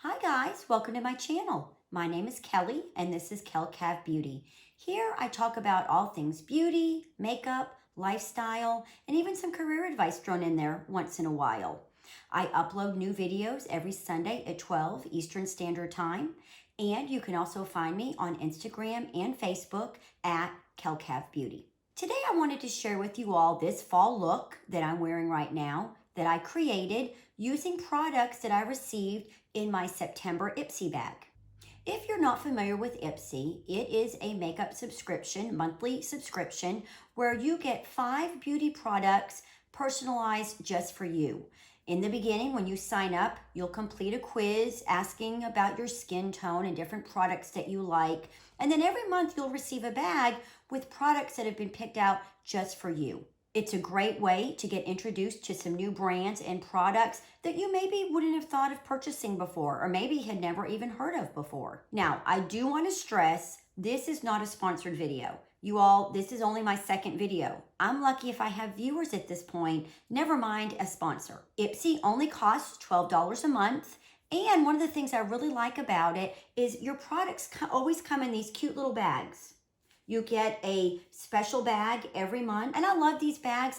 Hi guys, welcome to my channel. My name is Kelly and this is Cav Beauty. Here I talk about all things beauty, makeup, lifestyle, and even some career advice thrown in there once in a while. I upload new videos every Sunday at 12 Eastern Standard Time, and you can also find me on Instagram and Facebook at Cav Beauty. Today I wanted to share with you all this fall look that I'm wearing right now that I created using products that I received in my September IPSY bag. If you're not familiar with IPSY, it is a makeup subscription, monthly subscription, where you get 5 beauty products personalized just for you. In the beginning, when you sign up, you'll complete a quiz asking about your skin tone and different products that you like. And then every month you'll receive a bag with products that have been picked out just for you. It's a great way to get introduced to some new brands and products that you maybe wouldn't have thought of purchasing before or maybe had never even heard of before. Now, I do want to stress, this is not a sponsored video. You all, this is only my second video. I'm lucky if I have viewers at this point, never mind a sponsor. IPSY only costs $12 a month. And one of the things I really like about it is your products always come in these cute little bags. You get a special bag every month. And I love these bags.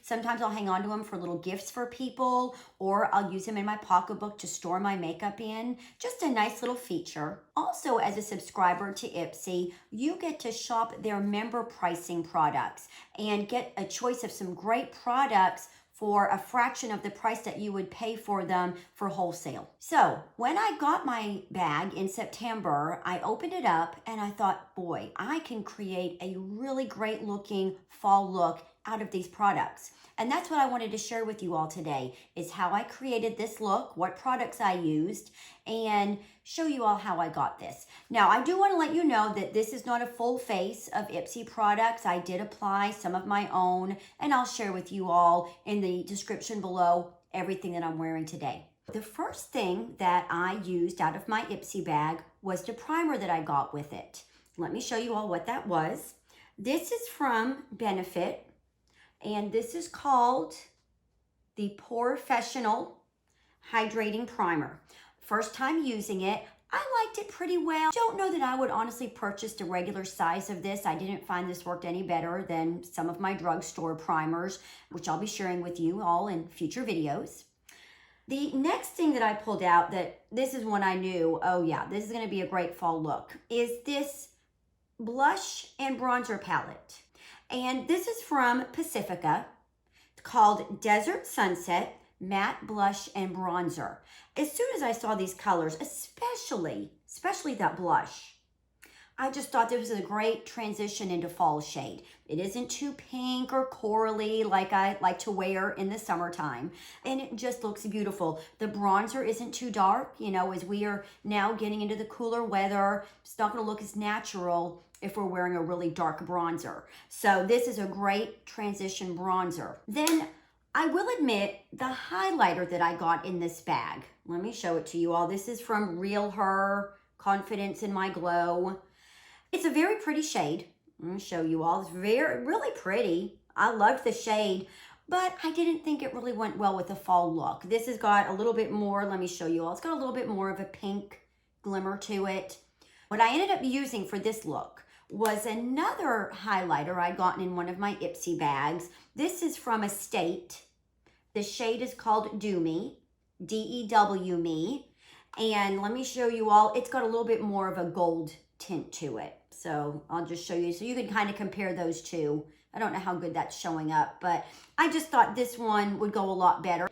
Sometimes I'll hang on to them for little gifts for people, or I'll use them in my pocketbook to store my makeup in. Just a nice little feature. Also, as a subscriber to IPSY, you get to shop their member pricing products and get a choice of some great products for a fraction of the price that you would pay for them for wholesale. So when I got my bag in September, I opened it up and I thought, boy, I can create a really great looking fall look out of these products. And that's what I wanted to share with you all today, is how I created this look, what products I used, and show you all how I got this. Now, I do want to let you know that this is not a full face of IPSY products. I did apply some of my own, and I'll share with you all in the description below everything that I'm wearing today. The first thing that I used out of my IPSY bag was the primer that I got with it. Let me show you all what that was. This is from Benefit, and this is called the Professional Hydrating Primer. First time using it, I liked it pretty well. Don't know that I would honestly purchase the regular size of this. I didn't find this worked any better than some of my drugstore primers, which I'll be sharing with you all in future videos. The next thing that I pulled out, that this is when I knew, oh yeah, this is gonna be a great fall look, is this blush and bronzer palette. And this is from Pacifica, called Desert Sunset Matte Blush and Bronzer. As soon as I saw these colors, especially that blush, I just thought this was a great transition into fall shade. It isn't too pink or corally like I like to wear in the summertime, and it just looks beautiful. The bronzer isn't too dark, you know, as we are now getting into the cooler weather. It's not gonna look as natural if we're wearing a really dark bronzer. So this is a great transition bronzer. Then I will admit the highlighter that I got in this bag. Let me show it to you all. This is from Real Her, Confidence in My Glow. It's a very pretty shade. I'm gonna show you all. It's really pretty. I loved the shade, but I didn't think it really went well with the fall look. This has got a little bit more, let me show you all. It's got a little bit more of a pink glimmer to it. What I ended up using for this look was another highlighter I'd gotten in one of my IPSY bags. This is from Estate. The shade is called Do Me, D-E-W Me. And let me show you all, it's got a little bit more of a gold tint to it. So I'll just show you, so you can kind of compare those two. I don't know how good that's showing up, but I just thought this one would go a lot better.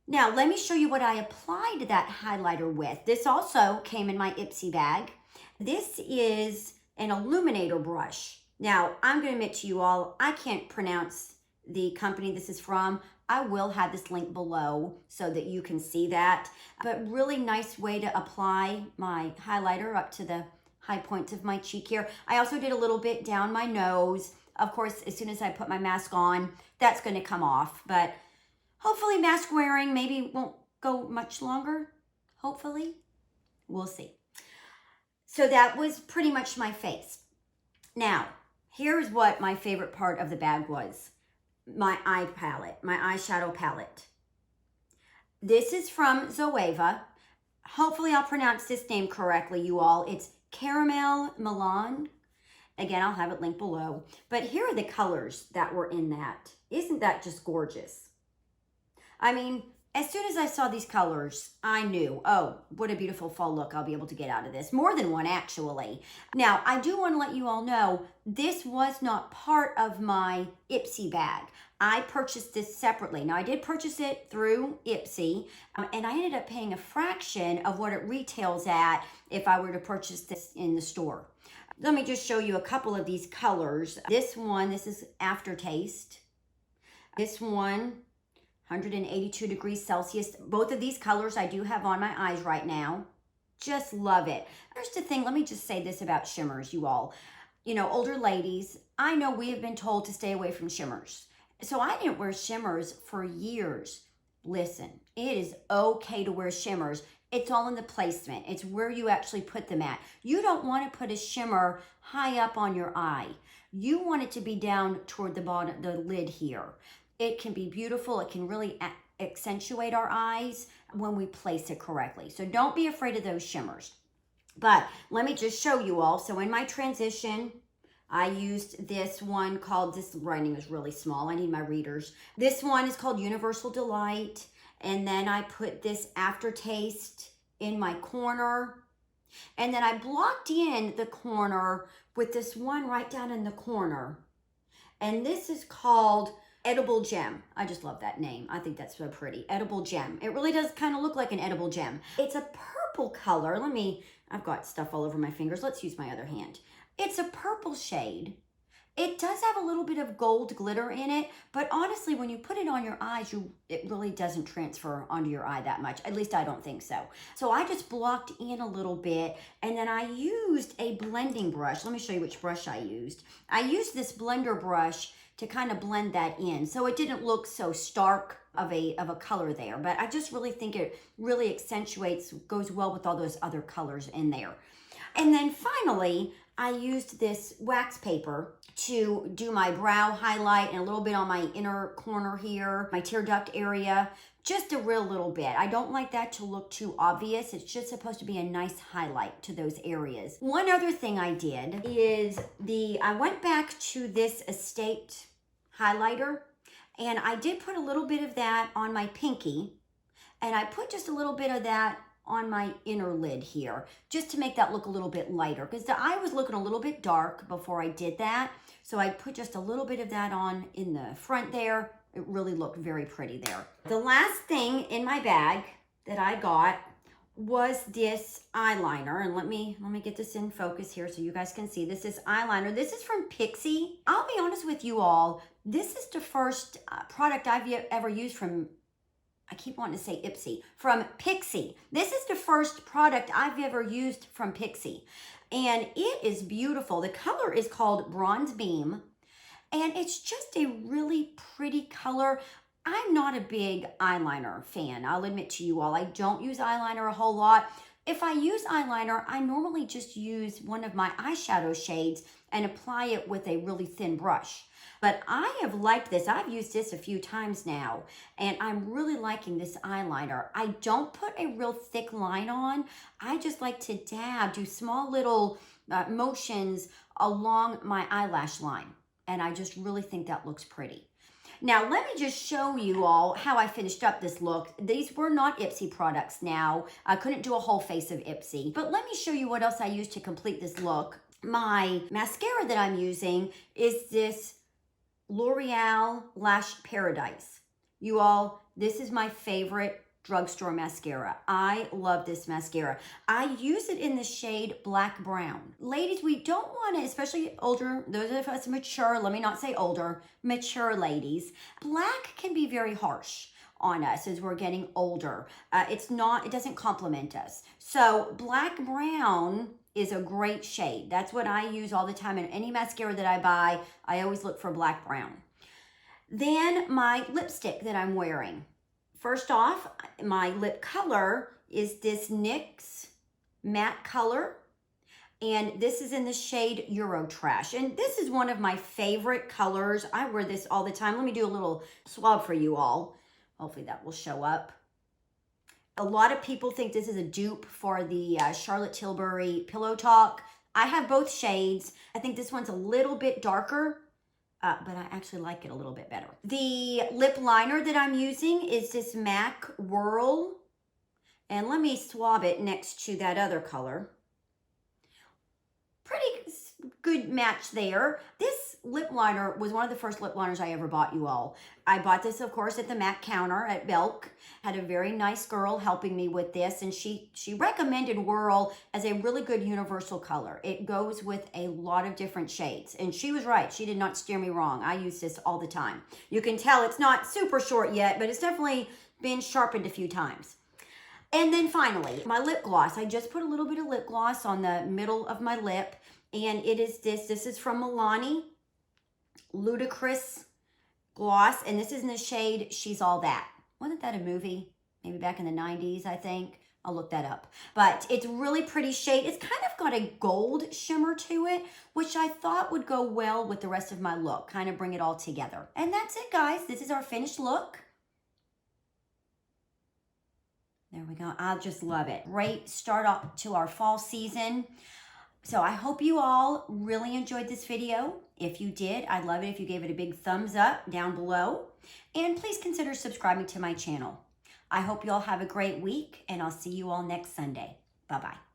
Now, let me show you what I applied that highlighter with. This also came in my IPSY bag. This is an illuminator brush. Now, I'm going to admit to you all, I can't pronounce the company this is from. I will have this link below so that you can see that. But really nice way to apply my highlighter up to the high points of my cheek here. I also did a little bit down my nose. Of course, as soon as I put my mask on, that's going to come off. But hopefully mask wearing maybe won't go much longer. Hopefully. We'll see. So that was pretty much my face. Now, here's what my favorite part of the bag was. My eyeshadow palette. This is from Zoeva. Hopefully I'll pronounce this name correctly, you all. It's Caramel Milan. Again, I'll have it linked below. But here are the colors that were in that. Isn't that just gorgeous? I mean, as soon as I saw these colors, I knew, oh, what a beautiful fall look I'll be able to get out of this. More than one, actually. Now, I do want to let you all know, this was not part of my IPSY bag. I purchased this separately. Now, I did purchase it through IPSY, and I ended up paying a fraction of what it retails at if I were to purchase this in the store. Let me just show you a couple of these colors. This one, this is Aftertaste. This one, 182 degrees Celsius. Both of these colors I do have on my eyes right now. Just love it. Here's the thing, let me just say this about shimmers, you all. You know, older ladies, I know we have been told to stay away from shimmers. So I didn't wear shimmers for years. Listen, it is okay to wear shimmers. It's all in the placement. It's where you actually put them at. You don't want to put a shimmer high up on your eye. You want it to be down toward the bottom, the lid here. It can be beautiful. It can really accentuate our eyes when we place it correctly. So don't be afraid of those shimmers. But let me just show you all. So in my transition, I used this one called, this writing is really small. I need my readers. This one is called Universal Delight. And then I put this Aftertaste in my corner. And then I blocked in the corner with this one right down in the corner. And this is called Edible Gem. I just love that name. I think that's so pretty. Edible Gem. It really does kind of look like an edible gem. It's a purple color. I've got stuff all over my fingers. Let's use my other hand. It's a purple shade. It does have a little bit of gold glitter in it, but honestly, when you put it on your eyes, it really doesn't transfer onto your eye that much. At least I don't think so. So I just blocked in a little bit, and then I used a blending brush. Let me show you which brush I used. I used this blender brush to kind of blend that in, so it didn't look so stark of a color there. But I just really think it really accentuates, goes well with all those other colors in there. And then finally, I used this wax paper to do my brow highlight and a little bit on my inner corner here, my tear duct area, just a real little bit. I don't like that to look too obvious. It's just supposed to be a nice highlight to those areas. One other thing I did is I went back to this Estate highlighter, and I did put a little bit of that on my pinky, and I put just a little bit of that on my inner lid here, just to make that look a little bit lighter, because the eye was looking a little bit dark before I did that. So I put just a little bit of that on in the front there. It really looked very pretty there. The last thing in my bag that I got was this eyeliner, and let me get this in focus here so you guys can see. This is eyeliner. This is from Pixi. I'll be honest with you all, this is the first product I've ever used from, I keep wanting to say IPSY, from Pixi. This is the first product I've ever used from Pixi, and it is beautiful. The color is called Bronze Beam, and it's just a really pretty color. I'm not a big eyeliner fan. I'll admit to you all, I don't use eyeliner a whole lot. If I use eyeliner, I normally just use one of my eyeshadow shades and apply it with a really thin brush. But I have liked this. I've used this a few times now, and I'm really liking this eyeliner. I don't put a real thick line on. I just like to do small little motions along my eyelash line, and I just really think that looks pretty. Now, let me just show you all how I finished up this look. These were not IPSY products now. I couldn't do a whole face of IPSY, but let me show you what else I used to complete this look. My mascara that I'm using is this L'Oreal Lash Paradise. You all, this is my favorite drugstore mascara. I love this mascara. I use it in the shade Black Brown. Ladies, we don't want to, especially older, those of us mature, let me not say older, mature ladies, black can be very harsh on us as we're getting older. It doesn't complement us. So Black Brown is a great shade. That's what I use all the time. In any mascara that I buy, I always look for Black Brown. Then my lipstick that I'm wearing. First off, my lip color is this NYX matte color, and this is in the shade Eurotrash. And this is one of my favorite colors. I wear this all the time. Let me do a little swab for you all. Hopefully that will show up. A lot of people think this is a dupe for the Charlotte Tilbury Pillow Talk. I have both shades. I think this one's a little bit darker, but I actually like it a little bit better. The lip liner that I'm using is this MAC Whirl. And let me swab it next to that other color. Pretty good match there. This lip liner was one of the first lip liners I ever bought, you all. I bought this, of course, at the MAC counter at Belk. Had a very nice girl helping me with this, and she recommended Whirl as a really good universal color. It goes with a lot of different shades, and she was right. She did not steer me wrong. I use this all the time. You can tell it's not super short yet, but it's definitely been sharpened a few times. And then finally, my lip gloss. I just put a little bit of lip gloss on the middle of my lip, and it is this. This is from Milani, Ludicrous Gloss, and this is in the shade She's All That. Wasn't that a movie? Maybe back in the 90s, I think. I'll look that up. But it's really pretty shade. It's kind of got a gold shimmer to it, which I thought would go well with the rest of my look. Kind of bring it all together. And that's it, guys. This is our finished look. There we go. I just love it. Great start off to our fall season. So I hope you all really enjoyed this video. If you did, I'd love it if you gave it a big thumbs up down below. And please consider subscribing to my channel. I hope you all have a great week, and I'll see you all next Sunday. Bye-bye.